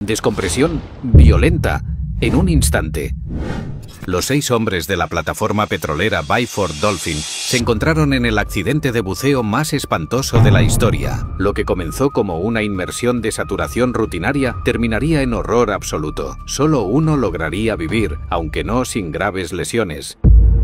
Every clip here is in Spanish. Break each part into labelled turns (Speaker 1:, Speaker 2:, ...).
Speaker 1: Descompresión violenta, en un instante. Los 6 hombres de la plataforma petrolera Byford Dolphin se encontraron en el accidente de buceo más espantoso de la historia. Lo que comenzó como una inmersión de saturación rutinaria terminaría en horror absoluto. Solo uno lograría vivir, aunque no sin graves lesiones.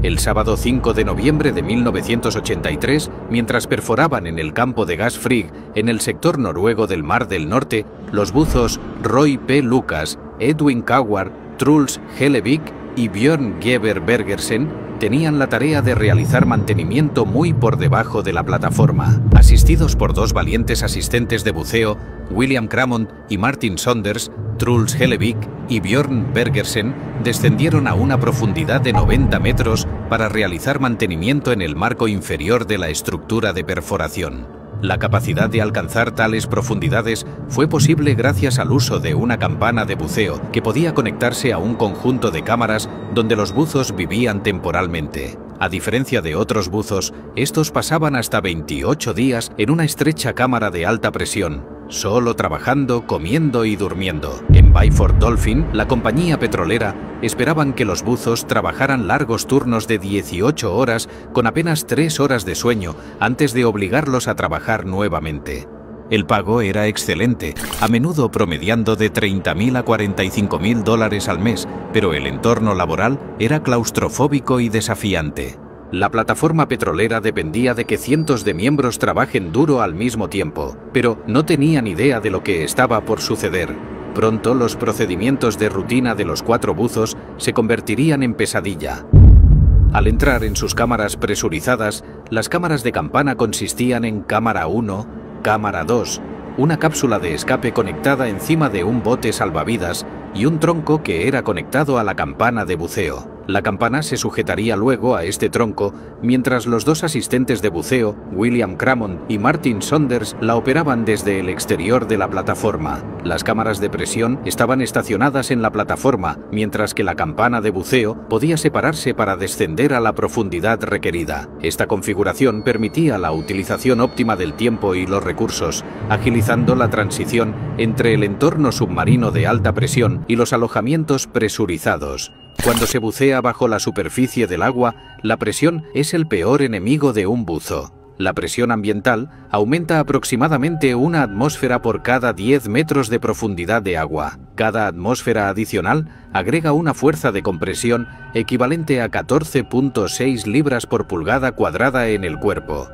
Speaker 1: El sábado 5 de noviembre de 1983, mientras perforaban en el campo de gas Frigg, en el sector noruego del Mar del Norte, los buzos Roy P. Lucas, Edwin Coward, Truls Hellevik y Björn Geber Bergersen tenían la tarea de realizar mantenimiento muy por debajo de la plataforma. Asistidos por 2 valientes asistentes de buceo, William Cramond y Martin Saunders, Truls Hellevik y Björn Bergersen descendieron a una profundidad de 90 metros para realizar mantenimiento en el marco inferior de la estructura de perforación. La capacidad de alcanzar tales profundidades fue posible gracias al uso de una campana de buceo que podía conectarse a un conjunto de cámaras donde los buzos vivían temporalmente. A diferencia de otros buzos, estos pasaban hasta 28 días en una estrecha cámara de alta presión, solo trabajando, comiendo y durmiendo. En Byford Dolphin, la compañía petrolera, esperaban que los buzos trabajaran largos turnos de 18 horas con apenas 3 horas de sueño antes de obligarlos a trabajar nuevamente. El pago era excelente, a menudo promediando de $30.000 a $45.000 al mes, pero el entorno laboral era claustrofóbico y desafiante. La plataforma petrolera dependía de que cientos de miembros trabajen duro al mismo tiempo, pero no tenían idea de lo que estaba por suceder. Pronto los procedimientos de rutina de los 4 buzos se convertirían en pesadilla. Al entrar en sus cámaras presurizadas, las cámaras de campana consistían en cámara 1, cámara 2, una cápsula de escape conectada encima de un bote salvavidas y un tronco que era conectado a la campana de buceo. La campana se sujetaría luego a este tronco, mientras los 2 asistentes de buceo, William Cramond y Martin Saunders, la operaban desde el exterior de la plataforma. Las cámaras de presión estaban estacionadas en la plataforma, mientras que la campana de buceo podía separarse para descender a la profundidad requerida. Esta configuración permitía la utilización óptima del tiempo y los recursos, agilizando la transición entre el entorno submarino de alta presión y los alojamientos presurizados. Cuando se bucea bajo la superficie del agua, la presión es el peor enemigo de un buzo. La presión ambiental aumenta aproximadamente 1 atmósfera por cada 10 metros de profundidad de agua. Cada atmósfera adicional agrega una fuerza de compresión equivalente a 14.6 libras por pulgada cuadrada en el cuerpo.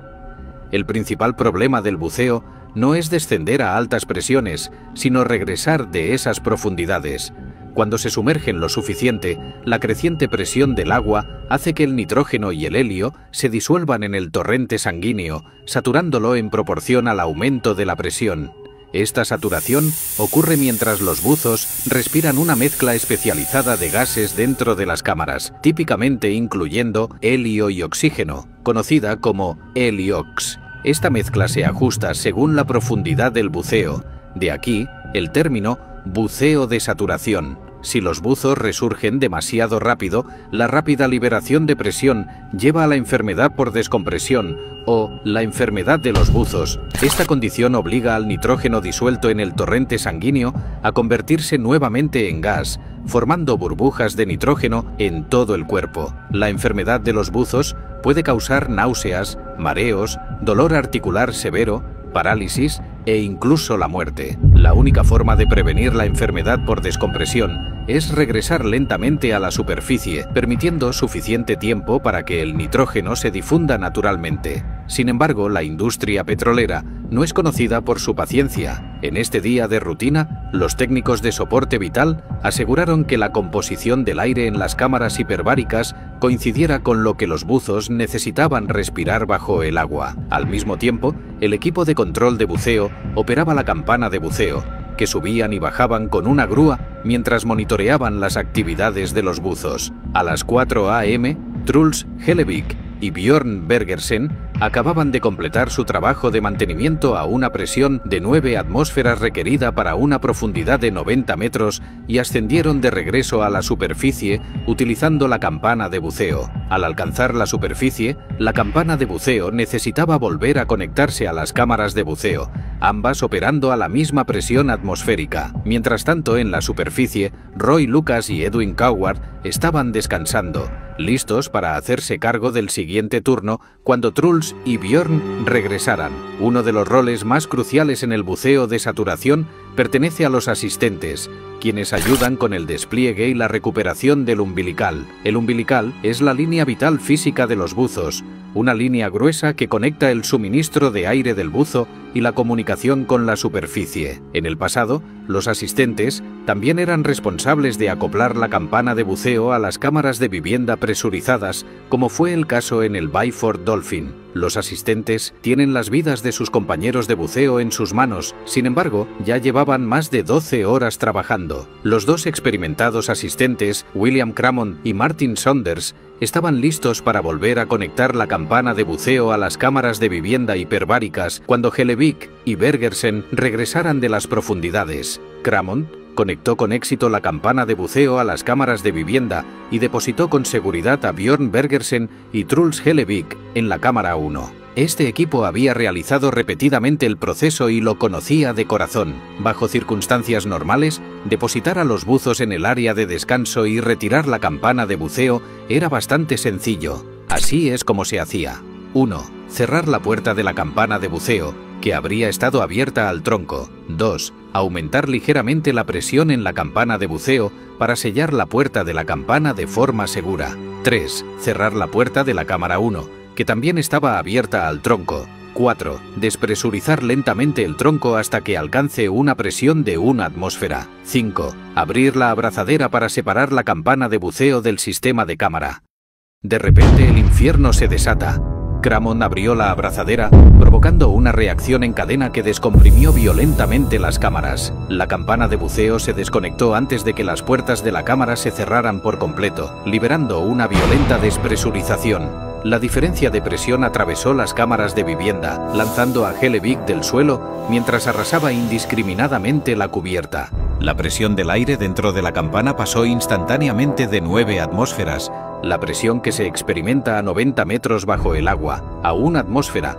Speaker 1: El principal problema del buceo no es descender a altas presiones, sino regresar de esas profundidades. Cuando se sumergen lo suficiente, la creciente presión del agua hace que el nitrógeno y el helio se disuelvan en el torrente sanguíneo, saturándolo en proporción al aumento de la presión. Esta saturación ocurre mientras los buzos respiran una mezcla especializada de gases dentro de las cámaras, típicamente incluyendo helio y oxígeno, conocida como heliox. Esta mezcla se ajusta según la profundidad del buceo, de aquí el término buceo de saturación. Si los buzos resurgen demasiado rápido, la rápida liberación de presión lleva a la enfermedad por descompresión o la enfermedad de los buzos. Esta condición obliga al nitrógeno disuelto en el torrente sanguíneo a convertirse nuevamente en gas, formando burbujas de nitrógeno en todo el cuerpo. La enfermedad de los buzos puede causar náuseas, mareos, dolor articular severo, parálisis e incluso la muerte. La única forma de prevenir la enfermedad por descompresión es regresar lentamente a la superficie, permitiendo suficiente tiempo para que el nitrógeno se difunda naturalmente. Sin embargo, la industria petrolera no es conocida por su paciencia. En este día de rutina, los técnicos de soporte vital aseguraron que la composición del aire en las cámaras hiperbáricas coincidiera con lo que los buzos necesitaban respirar bajo el agua. Al mismo tiempo, el equipo de control de buceo operaba la campana de buceo, que subían y bajaban con una grúa mientras monitoreaban las actividades de los buzos. A las 4 a.m., Truls Hellevik y Björn Bergersen acababan de completar su trabajo de mantenimiento a una presión de 9 atmósferas requerida para una profundidad de 90 metros y ascendieron de regreso a la superficie utilizando la campana de buceo. Al alcanzar la superficie, la campana de buceo necesitaba volver a conectarse a las cámaras de buceo, ambas operando a la misma presión atmosférica. Mientras tanto, en la superficie, Roy Lucas y Edwin Coward estaban descansando, listos para hacerse cargo del siguiente turno cuando Truls y Björn regresaran. Uno de los roles más cruciales en el buceo de saturación pertenece a los asistentes, quienes ayudan con el despliegue y la recuperación del umbilical. El umbilical es la línea vital física de los buzos, una línea gruesa que conecta el suministro de aire del buzo y la comunicación con la superficie. En el pasado, los asistentes también eran responsables de acoplar la campana de buceo a las cámaras de vivienda presurizadas, como fue el caso en el Byford Dolphin. Los asistentes tienen las vidas de sus compañeros de buceo en sus manos, sin embargo, ya llevaban más de 12 horas trabajando. Los dos experimentados asistentes, William Cramond y Martin Saunders, estaban listos para volver a conectar la campana de buceo a las cámaras de vivienda hiperbáricas cuando Hellevik y Bergersen regresaran de las profundidades. Cramond conectó con éxito la campana de buceo a las cámaras de vivienda y depositó con seguridad a Björn Bergersen y Truls Hellevik en la cámara 1. Este equipo había realizado repetidamente el proceso y lo conocía de corazón. Bajo circunstancias normales, depositar a los buzos en el área de descanso y retirar la campana de buceo era bastante sencillo. Así es como se hacía. 1. Cerrar la puerta de la campana de buceo, que habría estado abierta al tronco. 2. Aumentar ligeramente la presión en la campana de buceo para sellar la puerta de la campana de forma segura. 3. Cerrar la puerta de la cámara 1, que también estaba abierta al tronco. 4. Despresurizar lentamente el tronco hasta que alcance una presión de 1 atmósfera. 5. Abrir la abrazadera para separar la campana de buceo del sistema de cámara. De repente el infierno se desata. Cramond abrió la abrazadera, provocando una reacción en cadena que descomprimió violentamente las cámaras. La campana de buceo se desconectó antes de que las puertas de la cámara se cerraran por completo, liberando una violenta despresurización. La diferencia de presión atravesó las cámaras de vivienda, lanzando a Hellevik del suelo mientras arrasaba indiscriminadamente la cubierta. La presión del aire dentro de la campana pasó instantáneamente de 9 atmósferas, la presión que se experimenta a 90 metros bajo el agua, a 1 atmósfera,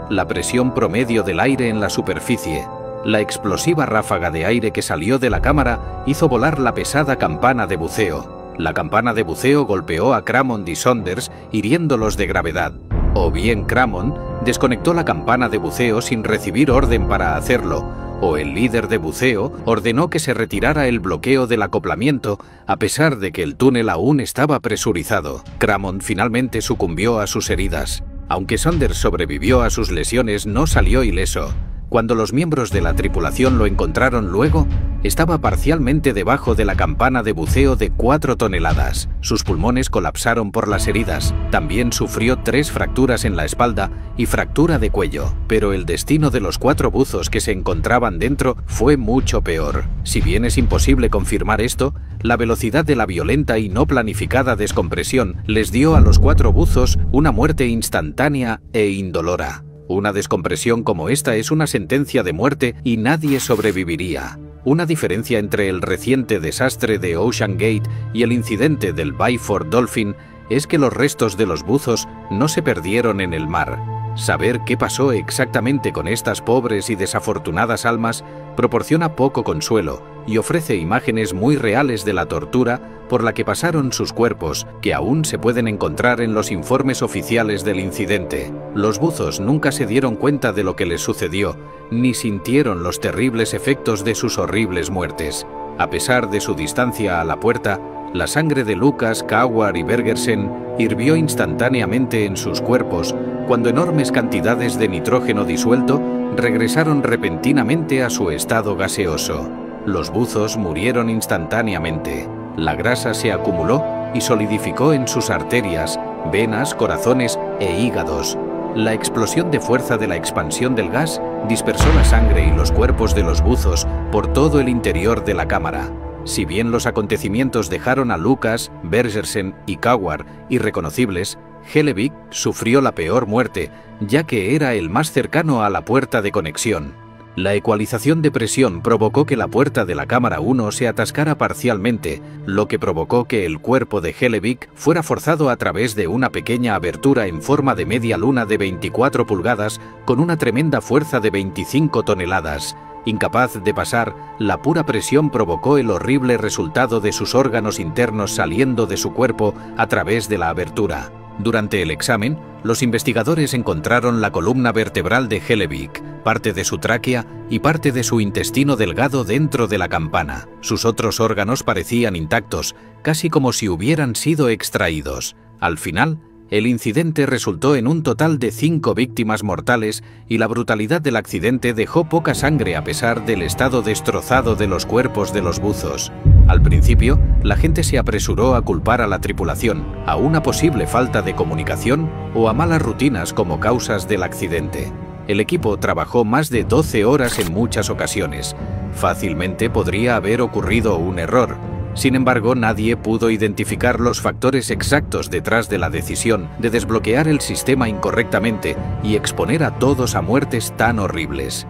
Speaker 1: la presión promedio del aire en la superficie. La explosiva ráfaga de aire que salió de la cámara hizo volar la pesada campana de buceo. La campana de buceo golpeó a Cramond y Saunders, hiriéndolos de gravedad. O bien Cramond desconectó la campana de buceo sin recibir orden para hacerlo, o el líder de buceo ordenó que se retirara el bloqueo del acoplamiento a pesar de que el túnel aún estaba presurizado. Cramond finalmente sucumbió a sus heridas. Aunque Saunders sobrevivió a sus lesiones, no salió ileso. Cuando los miembros de la tripulación lo encontraron luego, estaba parcialmente debajo de la campana de buceo de 4 toneladas. Sus pulmones colapsaron por las heridas. También sufrió 3 fracturas en la espalda y fractura de cuello. Pero el destino de los 4 buzos que se encontraban dentro fue mucho peor. Si bien es imposible confirmar esto, la velocidad de la violenta y no planificada descompresión les dio a los 4 buzos una muerte instantánea e indolora. Una descompresión como esta es una sentencia de muerte y nadie sobreviviría. Una diferencia entre el reciente desastre de Ocean Gate y el incidente del Byford Dolphin es que los restos de los buzos no se perdieron en el mar. Saber qué pasó exactamente con estas pobres y desafortunadas almas proporciona poco consuelo y ofrece imágenes muy reales de la tortura por la que pasaron sus cuerpos, que aún se pueden encontrar en los informes oficiales del incidente. Los buzos nunca se dieron cuenta de lo que les sucedió, ni sintieron los terribles efectos de sus horribles muertes. A pesar de su distancia a la puerta, la sangre de Lucas, Coward y Bergersen hirvió instantáneamente en sus cuerpos cuando enormes cantidades de nitrógeno disuelto regresaron repentinamente a su estado gaseoso. Los buzos murieron instantáneamente. La grasa se acumuló y solidificó en sus arterias, venas, corazones e hígados. La explosión de fuerza de la expansión del gas dispersó la sangre y los cuerpos de los buzos por todo el interior de la cámara. Si bien los acontecimientos dejaron a Lucas, Bergersen y Coward irreconocibles, Hellevik sufrió la peor muerte, ya que era el más cercano a la puerta de conexión. La ecualización de presión provocó que la puerta de la cámara 1 se atascara parcialmente, lo que provocó que el cuerpo de Hellevik fuera forzado a través de una pequeña abertura en forma de media luna de 24 pulgadas con una tremenda fuerza de 25 toneladas. Incapaz de pasar, la pura presión provocó el horrible resultado de sus órganos internos saliendo de su cuerpo a través de la abertura. Durante el examen, los investigadores encontraron la columna vertebral de Hellevik, parte de su tráquea y parte de su intestino delgado dentro de la campana. Sus otros órganos parecían intactos, casi como si hubieran sido extraídos. Al final, el incidente resultó en un total de 5 víctimas mortales y la brutalidad del accidente dejó poca sangre a pesar del estado destrozado de los cuerpos de los buzos. Al principio, la gente se apresuró a culpar a la tripulación, a una posible falta de comunicación o a malas rutinas como causas del accidente. El equipo trabajó más de 12 horas en muchas ocasiones. Fácilmente podría haber ocurrido un error. Sin embargo, nadie pudo identificar los factores exactos detrás de la decisión de desbloquear el sistema incorrectamente y exponer a todos a muertes tan horribles.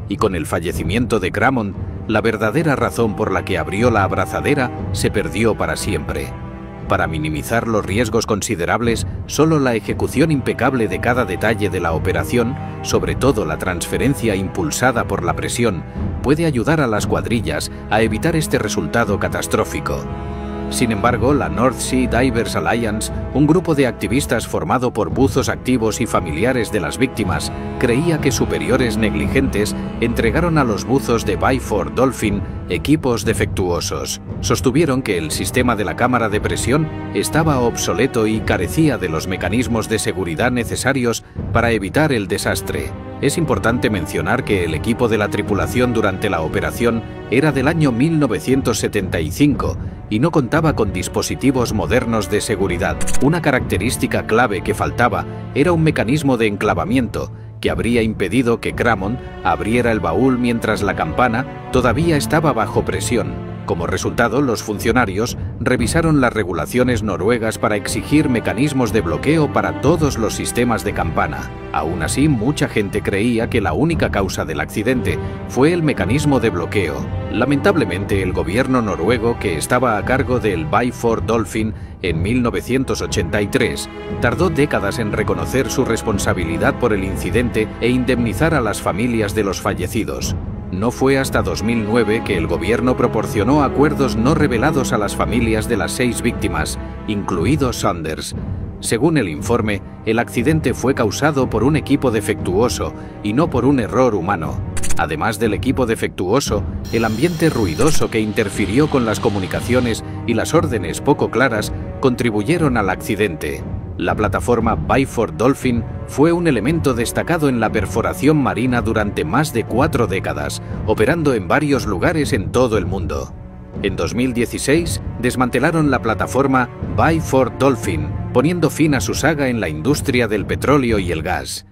Speaker 1: Y con el fallecimiento de Cramond, la verdadera razón por la que abrió la abrazadera se perdió para siempre. Para minimizar los riesgos considerables, solo la ejecución impecable de cada detalle de la operación, sobre todo la transferencia impulsada por la presión, puede ayudar a las cuadrillas a evitar este resultado catastrófico. Sin embargo, la North Sea Divers Alliance, un grupo de activistas formado por buzos activos y familiares de las víctimas, creía que superiores negligentes entregaron a los buzos de Byford Dolphin equipos defectuosos. Sostuvieron que el sistema de la cámara de presión estaba obsoleto y carecía de los mecanismos de seguridad necesarios para evitar el desastre. Es importante mencionar que el equipo de la tripulación durante la operación era del año 1975 y no contaba con dispositivos modernos de seguridad. Una característica clave que faltaba era un mecanismo de enclavamiento que habría impedido que Cramond abriera el baúl mientras la campana todavía estaba bajo presión. Como resultado, los funcionarios revisaron las regulaciones noruegas para exigir mecanismos de bloqueo para todos los sistemas de campana. Aún así, mucha gente creía que la única causa del accidente fue el mecanismo de bloqueo. Lamentablemente, el gobierno noruego, que estaba a cargo del Byford Dolphin en 1983, tardó décadas en reconocer su responsabilidad por el incidente e indemnizar a las familias de los fallecidos. No fue hasta 2009 que el gobierno proporcionó acuerdos no revelados a las familias de las 6 víctimas, incluido Saunders. Según el informe, el accidente fue causado por un equipo defectuoso y no por un error humano. Además del equipo defectuoso, el ambiente ruidoso que interfirió con las comunicaciones y las órdenes poco claras contribuyeron al accidente. La plataforma Byford Dolphin fue un elemento destacado en la perforación marina durante más de 4 décadas, operando en varios lugares en todo el mundo. En 2016, desmantelaron la plataforma Byford Dolphin, poniendo fin a su saga en la industria del petróleo y el gas.